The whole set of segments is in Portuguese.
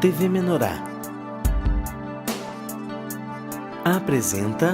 TV Menorá apresenta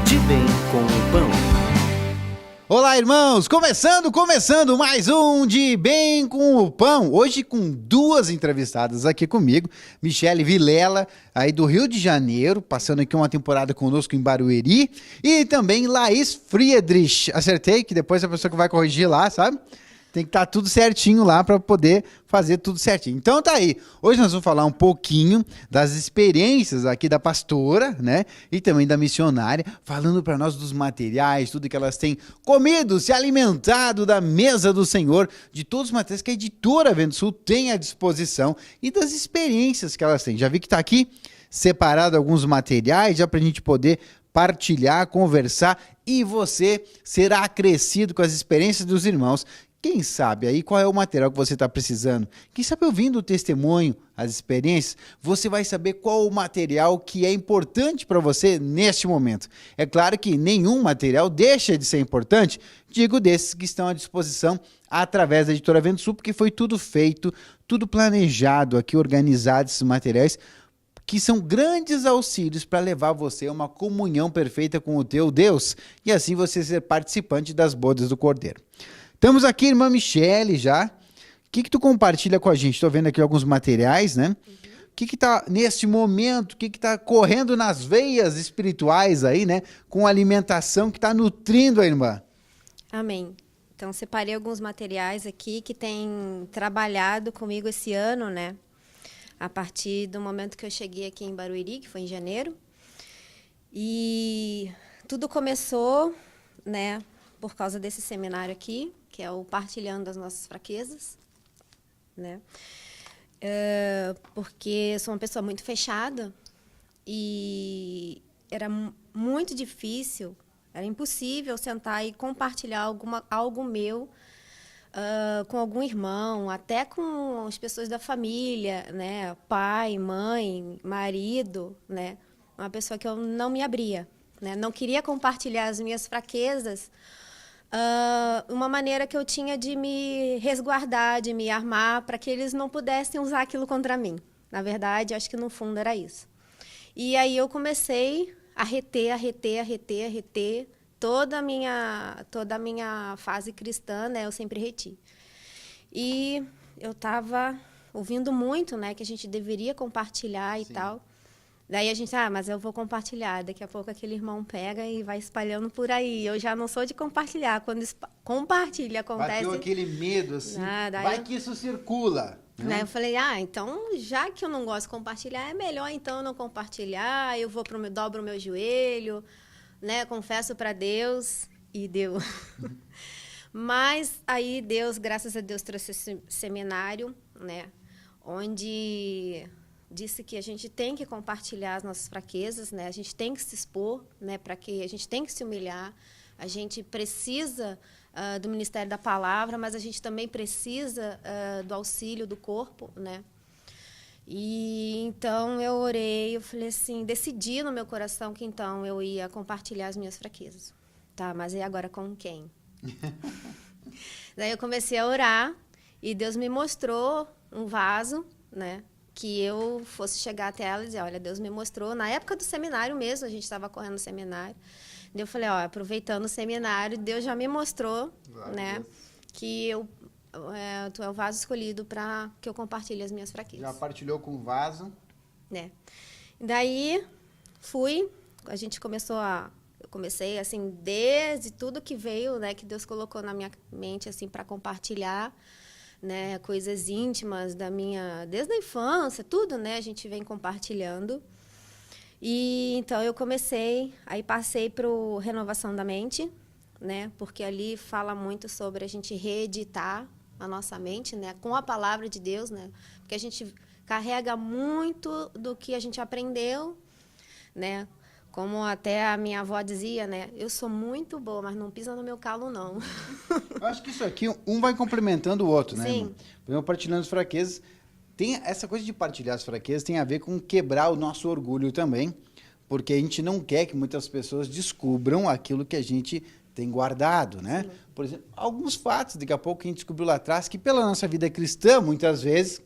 De Bem com o Pão. Olá, irmãos! Começando mais um De Bem com o Pão. Hoje com duas entrevistadas aqui comigo. Michele Vilela, aí do Rio de Janeiro, passando aqui uma temporada conosco em Barueri. E também Laís Friedrich. Acertei, que depois a pessoa que vai corrigir lá, sabe? Tem que estar tudo certinho lá para poder fazer tudo certinho. Então tá aí. Hoje nós vamos falar um pouquinho das experiências aqui da pastora, né? E também da missionária, falando para nós dos materiais, tudo que elas têm comido, se alimentado da mesa do Senhor, de todos os materiais que a editora Vento Sul tem à disposição e das experiências que elas têm. Já vi que tá aqui separado alguns materiais, já para a gente poder partilhar, conversar e você será acrescido com as experiências dos irmãos. Quem sabe aí qual é o material que você está precisando? Quem sabe ouvindo o testemunho, as experiências, você vai saber qual o material que é importante para você neste momento. É claro que nenhum material deixa de ser importante, digo desses que estão à disposição através da editora Vento Sul, porque foi tudo feito, tudo planejado aqui, organizado esses materiais, que são grandes auxílios para levar você a uma comunhão perfeita com o teu Deus e assim você ser participante das bodas do Cordeiro. Estamos aqui, irmã Michele, já. O que tu compartilha com a gente? Estou vendo aqui alguns materiais, né? O que tá neste momento, o que tá correndo nas veias espirituais aí, né? Com a alimentação que está nutrindo a irmã. Amém. Então, separei alguns materiais aqui que têm trabalhado comigo esse ano, né? A partir do momento que eu cheguei aqui em Barueri, que foi em janeiro. E tudo começou, né? Por causa desse seminário aqui, que é o Partilhando das Nossas Fraquezas, né? Porque eu sou uma pessoa muito fechada e era muito difícil, era impossível sentar e compartilhar algo meu com algum irmão, até com as pessoas da família, né? Pai, mãe, marido, né? Uma pessoa que eu não me abria, né? Não queria compartilhar as minhas fraquezas, uma maneira que eu tinha de me resguardar, de me armar, para que eles não pudessem usar aquilo contra mim. Na verdade, acho que no fundo era isso. E aí eu comecei a reter toda a minha fase cristã, né? Eu sempre reti. E eu estava ouvindo muito, né? Que a gente deveria compartilhar e Sim. tal. Daí a gente, mas eu vou compartilhar. Daqui a pouco aquele irmão pega e vai espalhando por aí. Eu já não sou de compartilhar. Quando compartilha, acontece... Bateu aquele medo, assim, vai que isso circula. Daí eu falei, então, já que eu não gosto de compartilhar, é melhor então não compartilhar. Eu dobro o meu joelho, né? Confesso para Deus e deu. Mas aí Deus, graças a Deus, trouxe esse seminário, né? Onde... disse que a gente tem que compartilhar as nossas fraquezas, né? A gente tem que se expor, né? Para que a gente tem que se humilhar. A gente precisa do Ministério da Palavra, mas a gente também precisa do auxílio do corpo, né? E então eu orei, eu falei assim, decidi no meu coração que então eu ia compartilhar as minhas fraquezas. Tá, mas e agora com quem? Daí eu comecei a orar e Deus me mostrou um vaso, né? Que eu fosse chegar até ela e dizer, olha, Deus me mostrou, na época do seminário mesmo, a gente estava correndo o seminário, daí eu falei, aproveitando o seminário, Deus já me mostrou, né, que tu é o vaso escolhido para que eu compartilhe as minhas fraquezas. Já partilhou com o vaso? Né. Daí, eu comecei, assim, desde tudo que veio, né, que Deus colocou na minha mente, assim, para compartilhar. né? Coisas íntimas desde a infância, tudo, né? A gente vem compartilhando. E então eu aí passei para o Renovação da Mente, né? Porque ali fala muito sobre a gente reeditar a nossa mente, né? Com a palavra de Deus, né? Porque a gente carrega muito do que a gente aprendeu, né? Como até a minha avó dizia, né? Eu sou muito boa, mas não pisa no meu calo, não. Eu acho que isso aqui, um vai complementando o outro, né, Sim. irmão? Vamos partilhando as fraquezas. Essa coisa de partilhar as fraquezas tem a ver com quebrar o nosso orgulho também, porque a gente não quer que muitas pessoas descubram aquilo que a gente tem guardado, né? Sim. Por exemplo, alguns fatos, daqui a pouco, que a gente descobriu lá atrás, que pela nossa vida cristã, muitas vezes,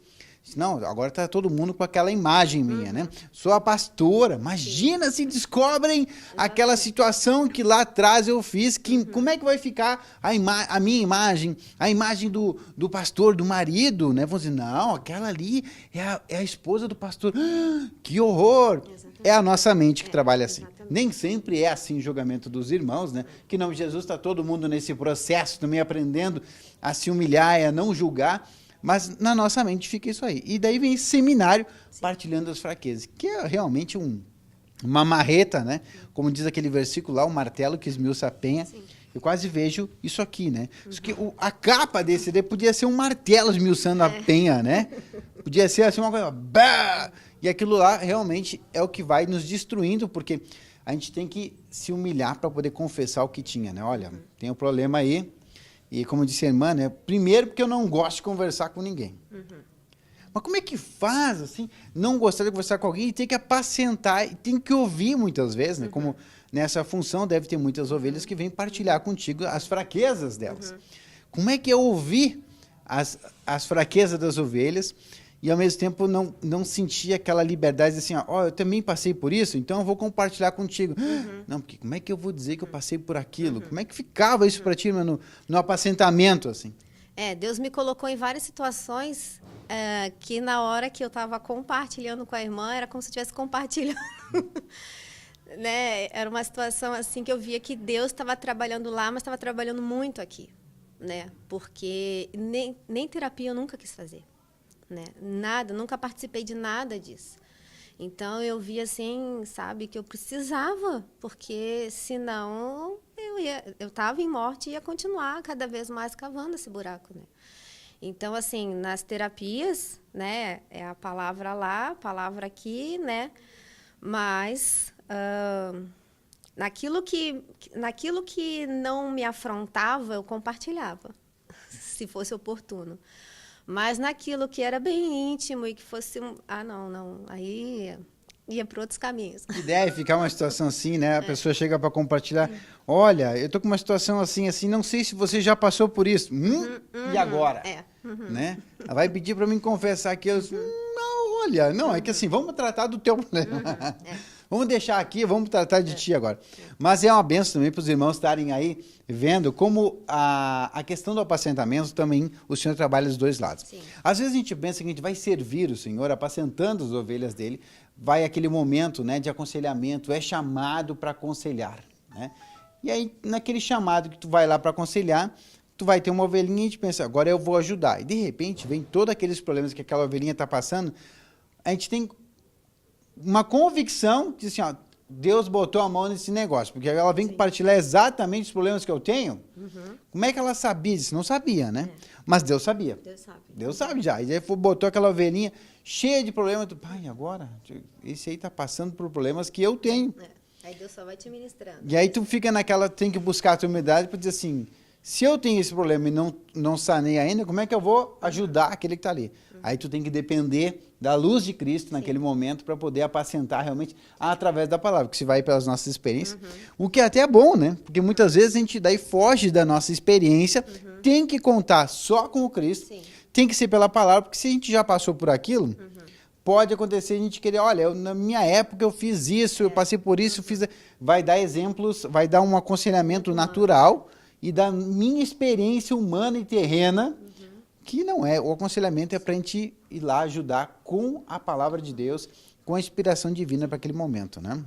não, agora está todo mundo com aquela imagem minha, né? Sou a pastora. Imagina se descobrem aquela situação que lá atrás eu fiz. Como é que vai ficar a minha imagem, a imagem do pastor, do marido, né? Vão dizer, não, aquela ali é a esposa do pastor. Que horror! Exatamente. É a nossa mente que trabalha assim. Exatamente. Nem sempre é assim o julgamento dos irmãos, né? Que não, Jesus está todo mundo nesse processo, também aprendendo a se humilhar e a não julgar. Mas na nossa mente fica isso aí. E daí vem esse seminário partilhando as fraquezas, que é realmente uma marreta, né? Como diz aquele versículo lá, o martelo que esmiuça a penha. Sim. Eu quase vejo isso aqui, né? Isso que a capa desse CD podia ser um martelo esmiuçando a penha, né? Podia ser assim uma coisa... Bah! E aquilo lá realmente é o que vai nos destruindo, porque a gente tem que se humilhar para poder confessar o que tinha, né? Olha, tem um problema aí. E como disse a irmã, né? Primeiro porque eu não gosto de conversar com ninguém. Mas como é que faz, assim, não gostar de conversar com alguém e ter que apacentar, e tem que ouvir muitas vezes, né? Como nessa função deve ter muitas ovelhas que vêm partilhar contigo as fraquezas delas. Como é que é ouvir as fraquezas das ovelhas e, ao mesmo tempo, não sentir aquela liberdade de assim, ó, eu também passei por isso, então eu vou compartilhar contigo. Não, porque como é que eu vou dizer que eu passei por aquilo? Como é que ficava isso para ti no apacentamento, assim? Deus me colocou em várias situações que na hora que eu estava compartilhando com a irmã, era como se eu estivesse compartilhando. Né? Era uma situação assim que eu via que Deus estava trabalhando lá, mas estava trabalhando muito aqui. Né? Porque nem terapia eu nunca quis fazer. Né? Nada, nunca participei de nada disso. Então eu vi assim, sabe, que eu precisava, porque senão eu estava em morte e ia continuar cada vez mais cavando esse buraco, né? Então assim, nas terapias, né, é a palavra lá, a palavra aqui, né? Mas naquilo que não me afrontava, eu compartilhava, se fosse oportuno. Mas naquilo que era bem íntimo e que fosse... não. Aí ia para outros caminhos. Que deve ficar uma situação assim, né? A pessoa chega para compartilhar. Olha, eu tô com uma situação assim, não sei se você já passou por isso. E agora? Né? Ela vai pedir para mim confessar aquilo. Não, olha, não, é que assim, vamos tratar do teu problema. Vamos deixar aqui, vamos tratar de ti agora. Mas é uma benção também para os irmãos estarem aí vendo como a questão do apacentamento também o Senhor trabalha dos dois lados. Sim. Às vezes a gente pensa que a gente vai servir o Senhor apacentando as ovelhas dele, vai aquele momento, né, de aconselhamento, é chamado para aconselhar, né? E aí, naquele chamado que tu vai lá para aconselhar, tu vai ter uma ovelhinha e a gente pensa, agora eu vou ajudar. E de repente vem todos aqueles problemas que aquela ovelhinha está passando, a gente tem uma convicção de assim, ó, Deus botou a mão nesse negócio, porque ela vem compartilhar exatamente os problemas que eu tenho. Como é que ela sabia disso? Não sabia, né? Mas Deus sabia. Deus sabe. Deus sabe já. E aí botou aquela ovelhinha cheia de problemas. Pai, agora, esse aí está passando por problemas que eu tenho. Aí Deus só vai te ministrando. E aí tu fica naquela, tem que buscar a tua humildade para dizer assim, se eu tenho esse problema e não sanei ainda, como é que eu vou ajudar aquele que está ali? Aí tu tem que depender da luz de Cristo naquele momento para poder apacentar realmente através da palavra, que se vai pelas nossas experiências. O que é até bom, né? Porque muitas vezes a gente daí foge da nossa experiência, tem que contar só com o Cristo, tem que ser pela palavra, porque se a gente já passou por aquilo, pode acontecer a gente querer, olha, na minha época eu fiz isso, eu passei por isso, vai dar exemplos, vai dar um aconselhamento natural e da minha experiência humana e terrena, que não é. O aconselhamento é para a gente ir lá ajudar com a palavra de Deus, com a inspiração divina para aquele momento, né?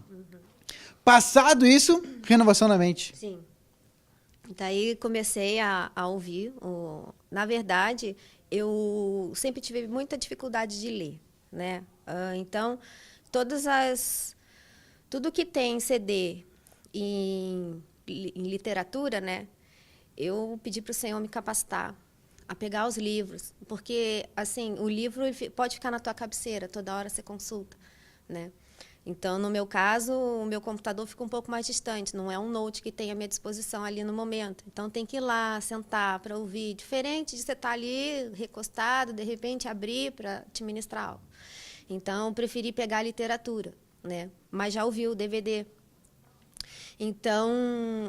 Passado isso, renovação da mente. Sim. Daí comecei a ouvir. Na verdade, eu sempre tive muita dificuldade de ler, né? Então, tudo que tem CD em literatura, né? Eu pedi para o Senhor me capacitar a pegar os livros, porque assim o livro pode ficar na tua cabeceira, toda hora você consulta, né? Então, no meu caso, o meu computador fica um pouco mais distante, não é um note que tem à minha disposição ali no momento. Então, tem que ir lá, sentar para ouvir, diferente de você estar ali recostado, de repente abrir para te ministrar algo. Então, eu preferi pegar a literatura, né? Mas já ouvi o DVD. Então,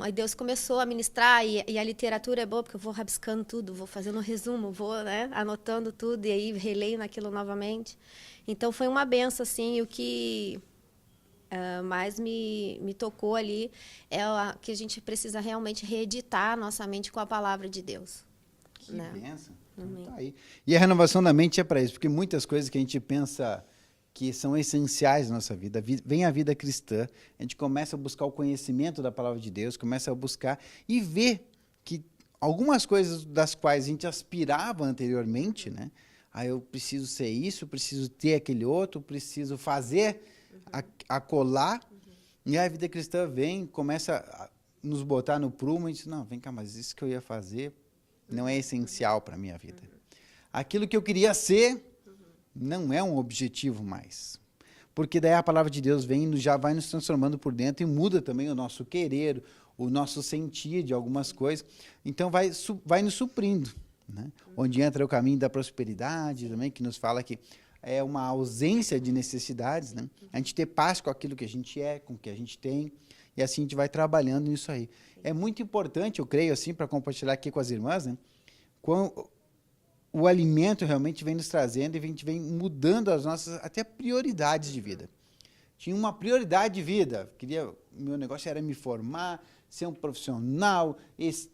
aí Deus começou a ministrar, e a literatura é boa, porque eu vou rabiscando tudo, vou fazendo um resumo, vou, né, anotando tudo, e aí releio naquilo novamente. Então, foi uma benção, assim, e o que mais me tocou ali é que a gente precisa realmente reeditar a nossa mente com a palavra de Deus. Que né? benção. Então, tá aí. E a renovação da mente é para isso, porque muitas coisas que a gente pensa que são essenciais na nossa vida, vem a vida cristã, a gente começa a buscar o conhecimento da palavra de Deus, começa a buscar e ver que algumas coisas das quais a gente aspirava anteriormente, né? Ah, eu preciso ser isso, preciso ter aquele outro, preciso fazer acolá. E aí a vida cristã vem, começa a nos botar no prumo e diz, não, vem cá, mas isso que eu ia fazer não é essencial para a minha vida. Aquilo que eu queria ser não é um objetivo mais. Porque daí a palavra de Deus vem e já vai nos transformando por dentro e muda também o nosso querer, o nosso sentir de algumas coisas. Então vai nos suprindo. Né? Onde entra o caminho da prosperidade também, que nos fala que é uma ausência de necessidades. Né? A gente ter paz com aquilo que a gente é, com o que a gente tem. E assim a gente vai trabalhando nisso aí. É muito importante, eu creio, assim, para compartilhar aqui com as irmãs, né? O alimento realmente vem nos trazendo e a gente vem mudando as nossas até prioridades de vida. Tinha uma prioridade de vida. Meu negócio era me formar, ser um profissional,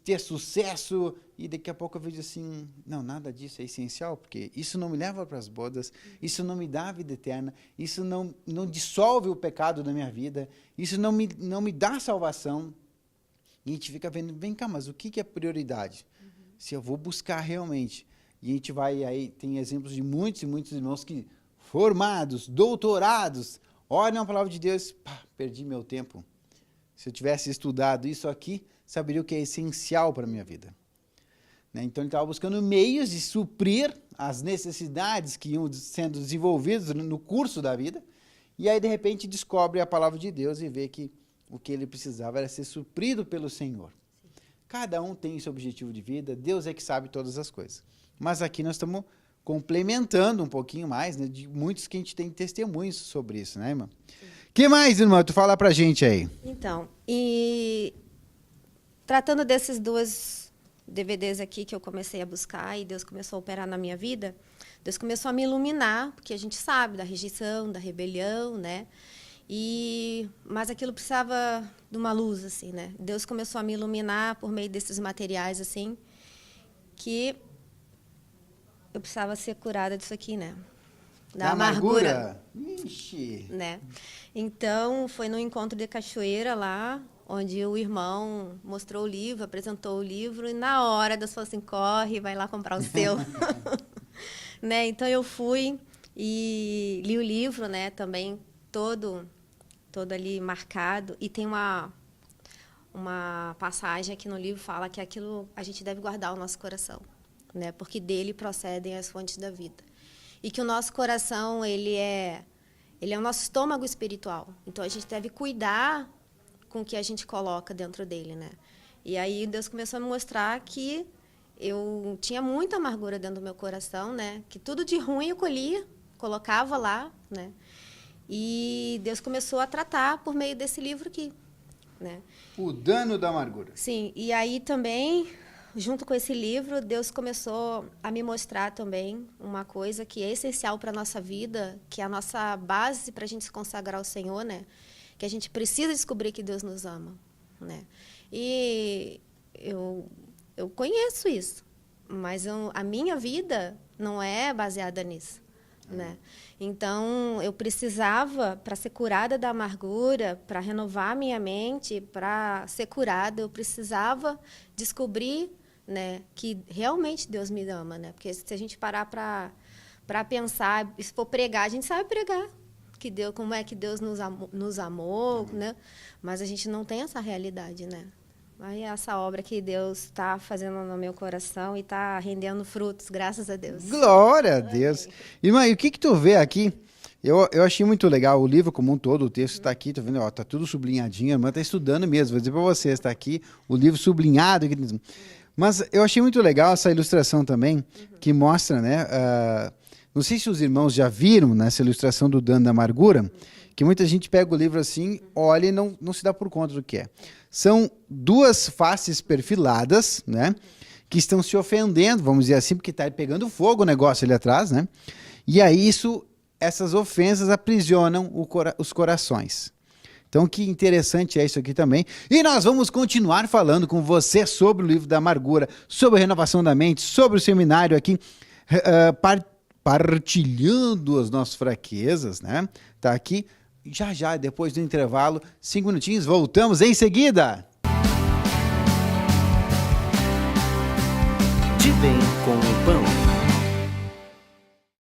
ter sucesso. E daqui a pouco eu vejo assim, não, nada disso é essencial, porque isso não me leva para as bodas, isso não me dá a vida eterna, isso não dissolve o pecado da minha vida, isso não me dá salvação. E a gente fica vendo, vem cá, mas o que é prioridade? Se eu vou buscar realmente. E a gente vai aí, tem exemplos de muitos e muitos irmãos que, formados, doutorados, olham a palavra de Deus, pá, perdi meu tempo. Se eu tivesse estudado isso aqui, saberia o que é essencial para a minha vida. Né? Então, ele estava buscando meios de suprir as necessidades que iam sendo desenvolvidas no curso da vida, e aí, de repente, descobre a palavra de Deus e vê que o que ele precisava era ser suprido pelo Senhor. Cada um tem esse objetivo de vida, Deus é que sabe todas as coisas. Mas aqui nós estamos complementando um pouquinho mais, né, de muitos que a gente tem testemunhos sobre isso, né, irmã? O que mais, irmã? Tu fala pra gente aí. Então, e tratando desses dois DVDs aqui que eu comecei a buscar e Deus começou a operar na minha vida, Deus começou a me iluminar, porque a gente sabe da rejeição, da rebelião, né? Mas aquilo precisava de uma luz, assim, né? Deus começou a me iluminar por meio desses materiais, assim, que eu precisava ser curada disso aqui, né? Da amargura. Ixi. Né? Então, foi no encontro de cachoeira lá, onde o irmão mostrou o livro, apresentou o livro, e na hora Deus falou assim, corre, vai lá comprar o seu. Né? Então, eu fui e li o livro, né? Também todo ali marcado, e tem uma passagem aqui no livro que fala que aquilo a gente deve guardar o nosso coração, né? Porque dele procedem as fontes da vida. E que o nosso coração, ele é o nosso estômago espiritual. Então, a gente deve cuidar com o que a gente coloca dentro dele, né? E aí, Deus começou a me mostrar que eu tinha muita amargura dentro do meu coração, né? Que tudo de ruim eu colhia, colocava lá, né? E Deus começou a tratar por meio desse livro aqui, né? O dano da amargura. Sim, e aí também, junto com esse livro, Deus começou a me mostrar também uma coisa que é essencial para a nossa vida, que é a nossa base para a gente se consagrar ao Senhor, né? Que a gente precisa descobrir que Deus nos ama, né? E eu conheço isso, mas a minha vida não é baseada nisso, né? Então, eu precisava, para ser curada da amargura, para renovar minha mente, para ser curada, eu precisava descobrir, né, que realmente Deus me ama, né? Porque se a gente parar para pensar, se for pregar, a gente sabe pregar. Que Deus, como é que Deus nos amou, né? Mas a gente não tem essa realidade, né? Aí essa obra que Deus está fazendo no meu coração e está rendendo frutos, graças a Deus. Glória a Deus. Irmã, e o que tu vê aqui? Eu achei muito legal o livro como um todo, o texto está aqui, tá vendo? Ó, tá tudo sublinhadinho, a irmã tá estudando mesmo, vou dizer para vocês, está aqui o livro sublinhado. Mas eu achei muito legal essa ilustração também, que mostra, né? Não sei se os irmãos já viram nessa ilustração do Dano da Amargura, que muita gente pega o livro assim, olha e não se dá por conta do que é. São duas faces perfiladas, né? Que estão se ofendendo, vamos dizer assim, porque está pegando fogo o negócio ali atrás, né? E aí essas ofensas aprisionam os corações. Então, que interessante é isso aqui também. E nós vamos continuar falando com você sobre o livro da amargura, sobre a renovação da mente, sobre o seminário aqui, partilhando as nossas fraquezas, né? Tá aqui. Já, depois do intervalo, 5 minutinhos, voltamos em seguida. De Bem com o Pão.